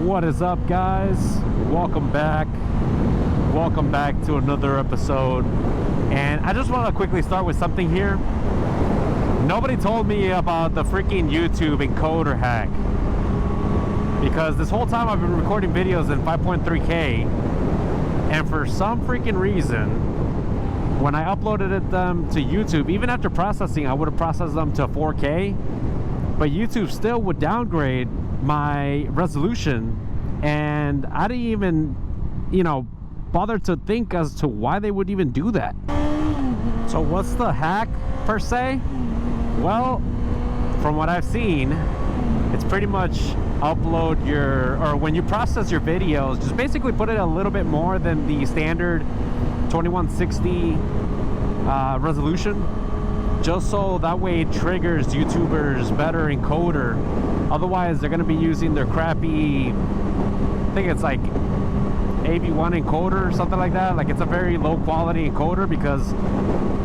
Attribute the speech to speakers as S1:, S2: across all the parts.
S1: What is up, guys? Welcome back to another episode. And I just want to quickly start with something here. Nobody told me about the freaking YouTube encoder hack, because this whole time I've been recording videos in 5.3K, and for some freaking reason when I uploaded them to YouTube, even after processing, I would have processed them to 4K, but YouTube still would downgrade my resolution, and I didn't even, bother to think as to why they would even do that. So what's the hack per se? Well, from what I've seen, it's pretty much upload or when you process your videos, just basically put it a little bit more than the standard 2160 resolution, just so that way it triggers YouTubers better encoder. Otherwise they're going to be using their crappy, I think it's like AV1 encoder or something like that. Like, it's a very low quality encoder, because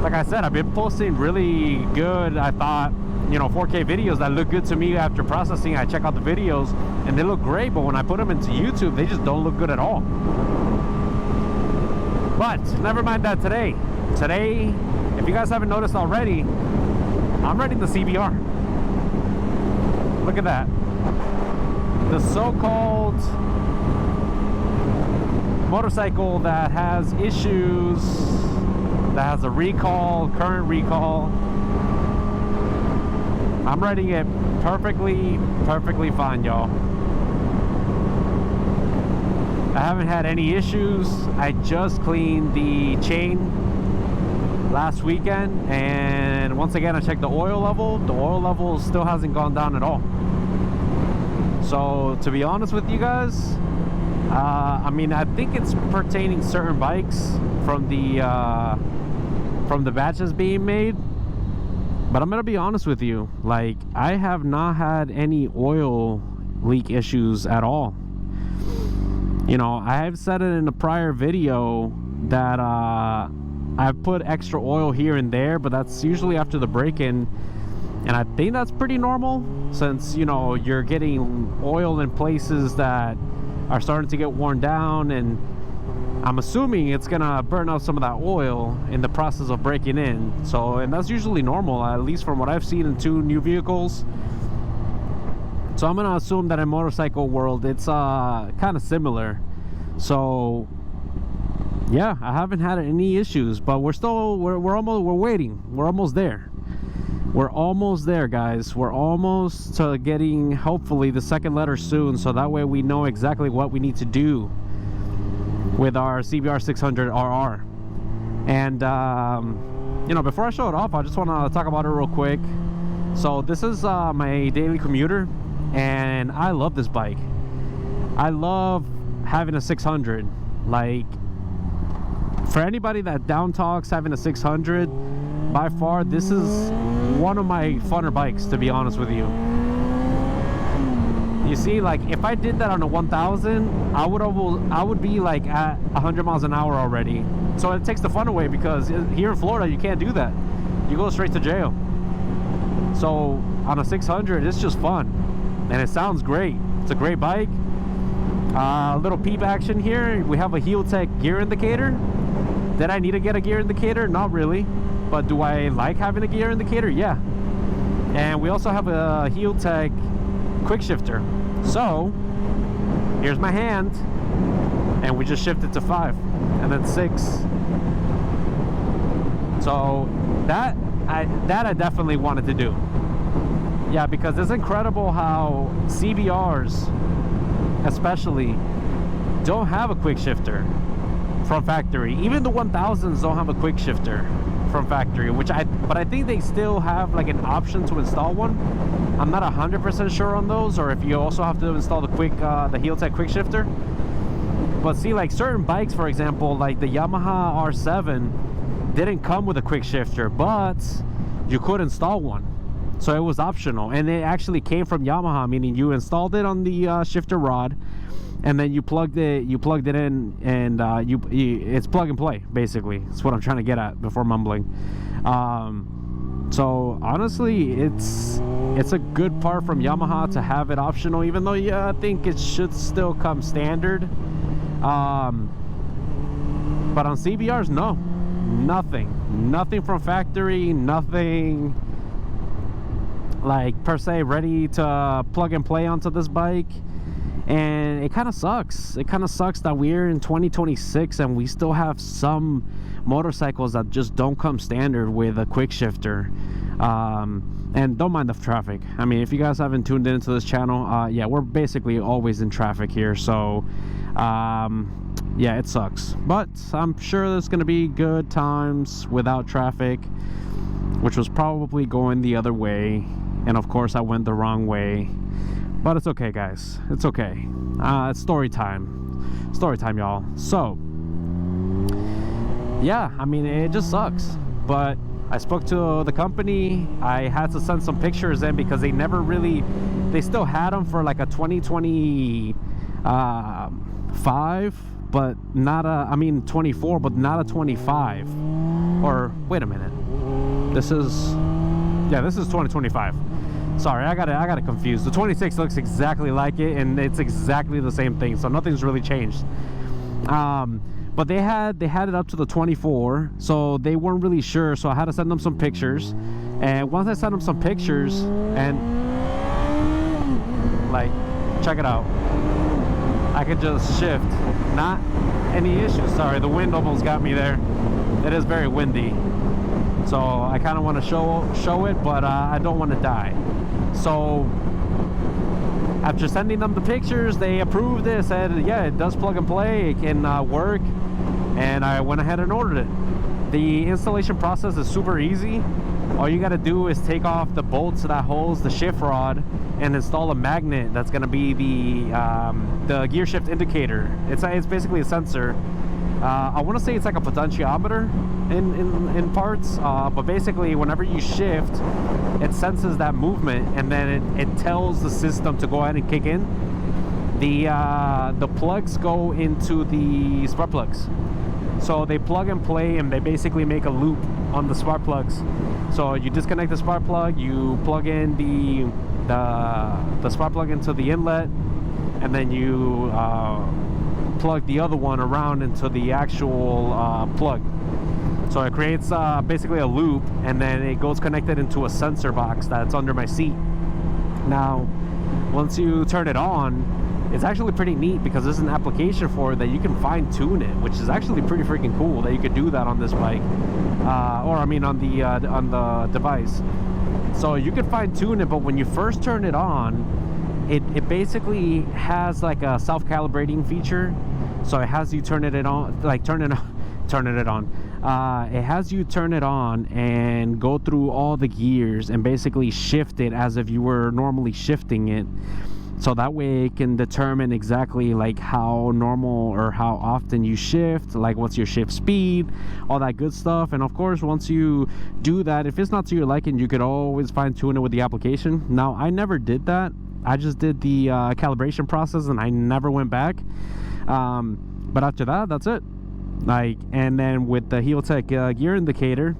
S1: like I said, I've been posting really good, I thought, 4K videos that look good to me after processing. I check out the videos and they look great, but when I put them into YouTube, they just don't look good at all. But never mind that. Today, if you guys haven't noticed already, I'm riding the CBR. Look at that. The so-called motorcycle that has issues, that has a current recall. I'm riding it perfectly fine, y'all. I haven't had any issues. I just cleaned the chain last weekend, and once again I checked the oil level. The oil level still hasn't gone down at all. So to be honest with you guys, I think it's pertaining certain bikes from the batches being made, but I'm gonna be honest with you, like, I have not had any oil leak issues at all. I've said it in a prior video that I've put extra oil here and there, but that's usually after the break-in, and I think that's pretty normal, since you're getting oil in places that are starting to get worn down, and I'm assuming it's gonna burn out some of that oil in the process of breaking in. And that's usually normal, at least from what I've seen in 2 new vehicles. So I'm gonna assume that in motorcycle world it's kind of similar. So yeah, I haven't had any issues, but we're waiting. We're almost there. We're almost there, guys. We're almost to getting, hopefully, the second letter soon, so that way we know exactly what we need to do with our CBR600RR. And before I show it off, I just want to talk about it real quick. So this is my daily commuter, and I love this bike. I love having a 600. Like, for anybody that down talks having a 600, by far this is one of my funner bikes, to be honest with you. You see, like, if I did that on a 1000, I would be like at 100 miles an hour already. So it takes the fun away, because here in Florida you can't do that. You go straight to jail. So on a 600, it's just fun, and it sounds great. It's a great bike. Little peep action here. We have a Heel Tech gear indicator. Did I need to get a gear indicator? Not really. But do I like having a gear indicator? Yeah. And we also have a Heel Tech quick shifter. So here's my hand, and we just shifted to 5 and then 6. So that I definitely wanted to do. Yeah, because it's incredible how CBRs especially don't have a quick shifter from factory. Even the 1000s don't have a quick shifter from factory, but I think they still have like an option to install one. I'm not 100% sure on those, or if you also have to install the Heel Tech quick shifter. But see, like certain bikes, for example, like the Yamaha R7 didn't come with a quick shifter, but you could install one, so it was optional, and it actually came from Yamaha, meaning you installed it on the shifter rod, and then you plugged it in, and it's plug and play, basically. That's what I'm trying to get at before mumbling. So honestly, it's a good part from Yamaha to have it optional, even though yeah, I think it should still come standard. But on CBRs, no, nothing from factory, nothing like per se ready to plug and play onto this bike. And it kind of sucks. It kind of sucks that we're in 2026 and we still have some motorcycles that just don't come standard with a quick shifter. And don't mind the traffic. I mean, if you guys haven't tuned into this channel, yeah, we're basically always in traffic here. So yeah, it sucks, but I'm sure there's gonna be good times without traffic, which was probably going the other way. And of course I went the wrong way. But it's okay, guys. It's okay. It's story time. Story time, y'all. So, yeah, I mean, it just sucks. But I spoke to the company. I had to send some pictures in because they never really... They still had them for like a 2025, but not a... I mean, 24, but not a 25. Or, wait a minute. This is... Yeah, this is 2025. Sorry, I got it confused. The 26 looks exactly like it, and it's exactly the same thing, so nothing's really changed. But they had it up to the 24, so they weren't really sure, so I had to send them some pictures. And once I sent them some pictures, and like, check it out, I could just shift, not any issues. Sorry, the wind almost got me there. It is very windy, so I kind of want to show it, but I don't want to die. So after sending them the pictures, they approved it, said yeah, it does plug and play, it can work, and I went ahead and ordered it. The installation process is super easy. All you got to do is take off the bolts that holds the shift rod and install a magnet that's going to be the gear shift indicator. It's basically a sensor. I want to say it's like a potentiometer in parts, but basically whenever you shift, it senses that movement, and then it tells the system to go ahead and kick in. The plugs go into the spark plugs, so they plug and play, and they basically make a loop on the spark plugs. So you disconnect the spark plug, you plug in the spark plug into the inlet, and then you plug the other one around into the actual plug. So it creates basically a loop, and then it goes connected into a sensor box that's under my seat. Now, once you turn it on, it's actually pretty neat because there's an application for it that you can fine tune it, which is actually pretty freaking cool that you could do that on this bike, or I mean on the device. So you can fine tune it, but when you first turn it on, it basically has like a self-calibrating feature. So it has you turn it on, like turning it on. It has you turn it on and go through all the gears and basically shift it as if you were normally shifting it. So that way it can determine exactly like how normal or how often you shift, like what's your shift speed, all that good stuff. And of course, once you do that, if it's not to your liking, you could always fine tune it with the application. Now, I never did that. I just did the calibration process, and I never went back. But after that, that's it. Like, and then with the Heltec gear indicator,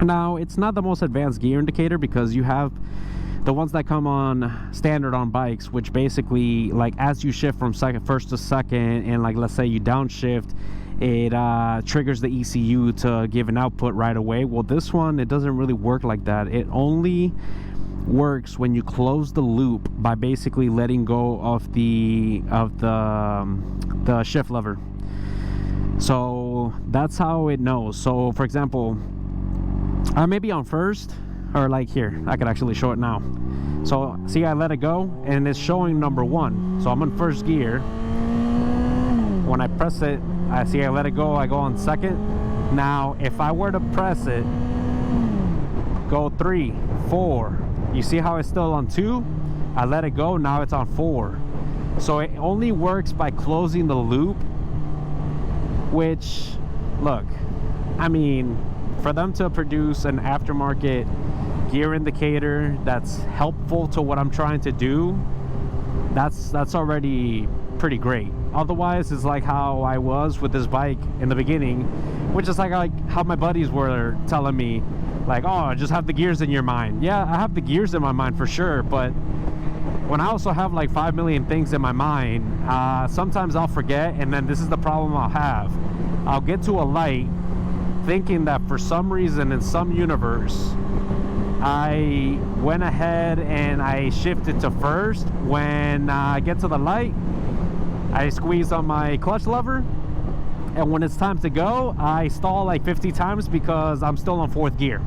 S1: now it's not the most advanced gear indicator because you have the ones that come on standard on bikes, which basically, like, as you shift from first to second, and like let's say you downshift, it triggers the ECU to give an output right away. Well, this one, it doesn't really work like that. It only works when you close the loop by basically letting go of the shift lever. So that's how it knows. So for example, I may be on first, or like here, I could actually show it now. So see, I let it go and it's showing number 1, so I'm in first gear. When I press it, I see I let it go, I go on second. Now if I were to press it, go 3, 4, you see how it's still on 2? I let it go, now it's on 4. So it only works by closing the loop, which, look, I mean, for them to produce an aftermarket gear indicator that's helpful to what I'm trying to do, that's already pretty great. Otherwise, it's like how I was with this bike in the beginning, which is like how my buddies were telling me, like, oh, just have the gears in your mind. Yeah, I have the gears in my mind for sure, but when I also have like 5 million things in my mind, sometimes I'll forget, and then this is the problem I'll have. I'll get to a light thinking that for some reason in some universe I went ahead and I shifted to first. When I get to the light, I squeeze on my clutch lever, and when it's time to go, I stall like 50 times because I'm still on 4th gear.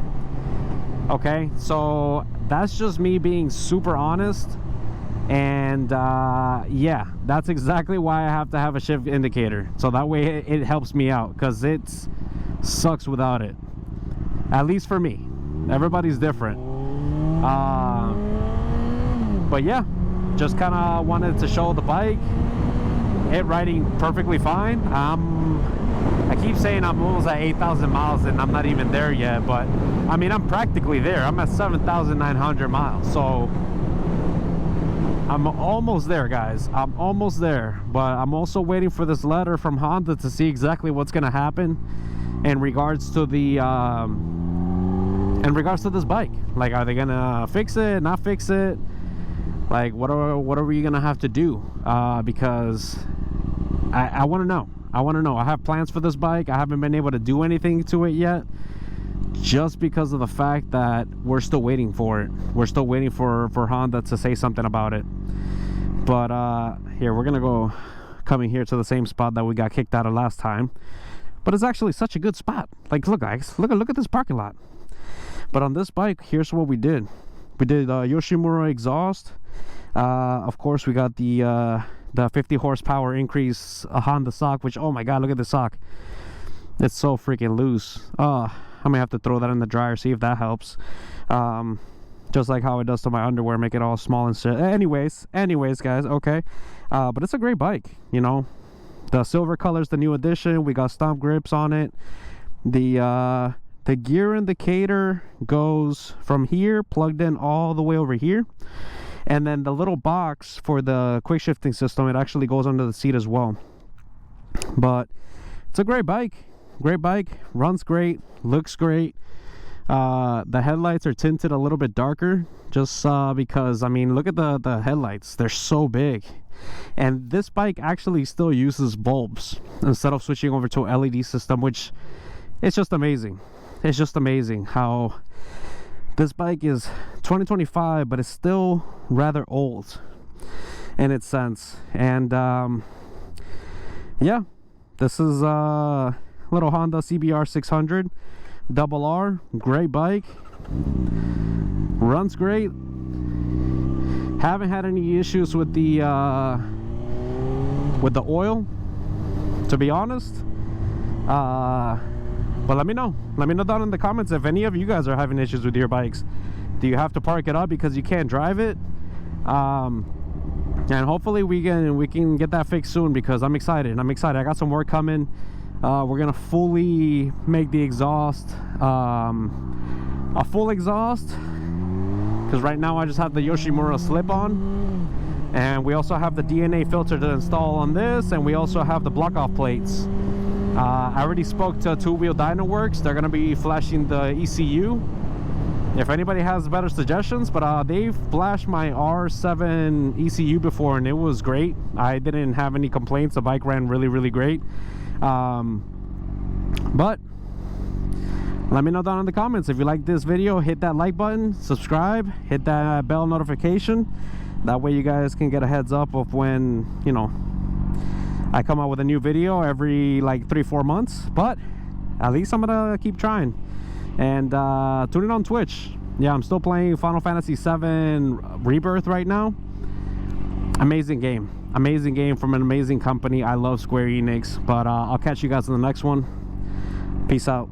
S1: Okay, so that's just me being super honest. And yeah, that's exactly why I have to have a shift indicator, so that way it helps me out, because it sucks without it, at least for me. Everybody's different. But yeah, just kind of wanted to show the bike, it riding perfectly fine. I keep saying I'm almost at 8,000 miles and I'm not even there yet, but I mean, I'm practically there. I'm at 7,900 miles, so I'm almost there, guys. I'm almost there, but I'm also waiting for this letter from Honda to see exactly what's going to happen in regards to the this bike. Like, are they gonna fix it, not fix it? Like, what are we gonna have to do? Because I want to know. I have plans for this bike. I haven't been able to do anything to it yet, just because of the fact that we're still waiting for it. We're still waiting for Honda to say something about it. But here, we're gonna go coming here to the same spot that we got kicked out of last time, but it's actually such a good spot. Like, look guys, look at this parking lot. But on this bike, here's what we did. We did Yoshimura exhaust. Of course, we got the 50 horsepower increase Honda sock, which, oh my god, look at the sock. It's so freaking loose. I may have to throw that in the dryer, see if that helps. Just like how it does to my underwear, make it all small and shit. Anyways guys, okay. But it's a great bike, you know. The silver color's the new addition. We got stump grips on it. The gear indicator goes from here, plugged in all the way over here, and then the little box for the quick shifting system, it actually goes under the seat as well. But it's a great bike, runs great, looks great. The headlights are tinted a little bit darker, just because, I mean, look at the headlights, they're so big. And this bike actually still uses bulbs instead of switching over to an LED system, which it's just amazing. It's just amazing how this bike is 2025, but it's still rather old in its sense. And yeah, this is a little Honda CBR600RR. Great bike, runs great. Haven't had any issues with the oil, to be honest. But let me know down in the comments if any of you guys are having issues with your bikes. Do you have to park it up because you can't drive it? And hopefully we can get that fixed soon, because I'm excited. I got some work coming. We're gonna fully make the exhaust a full exhaust, because right now I just have the Yoshimura slip-on, and we also have the DNA filter to install on this, and we also have the block-off plates. I already spoke to Two Wheel Dyno Works. They're gonna be flashing the ECU. If anybody has better suggestions, but they've flashed my R7 ECU before and it was great. I didn't have any complaints. The bike ran really great. But let me know down in the comments if you like this video. Hit that like button, subscribe, hit that bell notification. That way you guys can get a heads up of when, you know, I come out with a new video every like 3-4 months. But at least I'm gonna keep trying. And tune in on Twitch. Yeah, I'm still playing Final Fantasy VII Rebirth right now. Amazing game from an amazing company. I love Square Enix. But I'll catch you guys in the next one. Peace out.